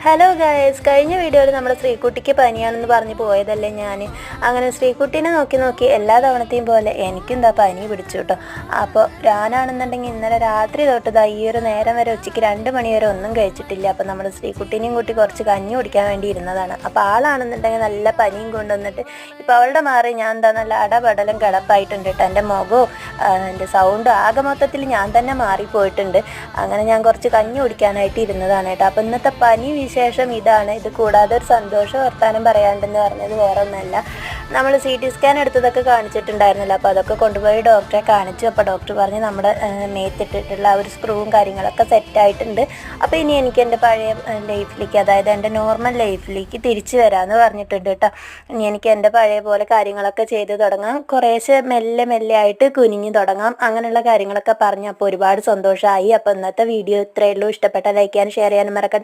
Hello guys, കഴിഞ്ഞ വീഡിയോയിൽ നമ്മുടെ ശ്രീകുട്ടിക്ക് പനിയാണെന്ന് പറഞ്ഞ് പോയതല്ലേ ഞാൻ. അങ്ങനെ ശ്രീകുട്ടീനെ നോക്കി എല്ലാ തവണത്തെയും പോലെ എനിക്കും എന്താ പനി പിടിച്ചു കേട്ടോ. അപ്പോൾ ഞാനാണെന്നുണ്ടെങ്കിൽ ഇന്നലെ രാത്രി തൊട്ട് ഈ ഒരു നേരം വരെ ഉച്ചയ്ക്ക് 2 മണി വരെ ഒന്നും കഴിച്ചിട്ടില്ല. അപ്പോൾ നമ്മുടെ ശ്രീകുട്ടീനെയും കൂട്ടി കുറച്ച് കഞ്ഞി കുടിക്കാൻ വേണ്ടി ഇരുന്നതാണ്. അപ്പോൾ ആളാണെന്നുണ്ടെങ്കിൽ നല്ല പനിയും കൊണ്ടുവന്നിട്ട് ഇപ്പോൾ അവളുടെ മാറി ഞാൻ എന്താ നല്ല അടപടലം കിടപ്പായിട്ടുണ്ട് കേട്ടോ. എൻ്റെ മുഖവും എൻ്റെ സൗണ്ടും ആകെ മൊത്തത്തിൽ ഞാൻ തന്നെ മാറിപ്പോയിട്ടുണ്ട്. അങ്ങനെ ഞാൻ കുറച്ച് കഞ്ഞി കുടിക്കാനായിട്ട് ഇരുന്നതാണ് കേട്ടോ. അപ്പോൾ ഇന്നത്തെ പനി വിശേഷം ഇതാണ്. ഇത് കൂടാതെ ഒരു സന്തോഷ വർത്താനം പറയാണ്ടെന്ന് പറഞ്ഞത് വേറെ ഒന്നല്ല, നമ്മൾ CT സ്കാൻ എടുത്തതൊക്കെ കാണിച്ചിട്ടുണ്ടായിരുന്നല്ലോ. അപ്പോൾ അതൊക്കെ കൊണ്ടുപോയി ഡോക്ടറെ കാണിച്ചു. അപ്പോൾ ഡോക്ടർ പറഞ്ഞ് നമ്മുടെ മേത്തിട്ടിട്ടുള്ള ആ ഒരു സ്ക്രൂവും കാര്യങ്ങളൊക്കെ സെറ്റായിട്ടുണ്ട്. അപ്പോൾ ഇനി എനിക്ക് എൻ്റെ പഴയ ലൈഫിലേക്ക്, അതായത് എൻ്റെ നോർമൽ ലൈഫിലേക്ക് തിരിച്ചു വരാമെന്ന് പറഞ്ഞിട്ടുണ്ട് കേട്ടോ. ഇനി എനിക്ക് എൻ്റെ പഴയ പോലെ കാര്യങ്ങളൊക്കെ ചെയ്ത് തുടങ്ങാം, കുറേശ്ശെ മെല്ലെ ആയിട്ട് കുനിഞ്ഞു തുടങ്ങാം, അങ്ങനെയുള്ള കാര്യങ്ങളൊക്കെ പറഞ്ഞു. അപ്പോൾ ഒരുപാട് സന്തോഷമായി. അപ്പോൾ ഇന്നത്തെ വീഡിയോ ഇത്രയേ ഉള്ളൂ. ഇഷ്ടപ്പെട്ട ലൈക്ക് ചെയ്യാനും ഷെയർ ചെയ്യാനും മറക്കട്ടെ.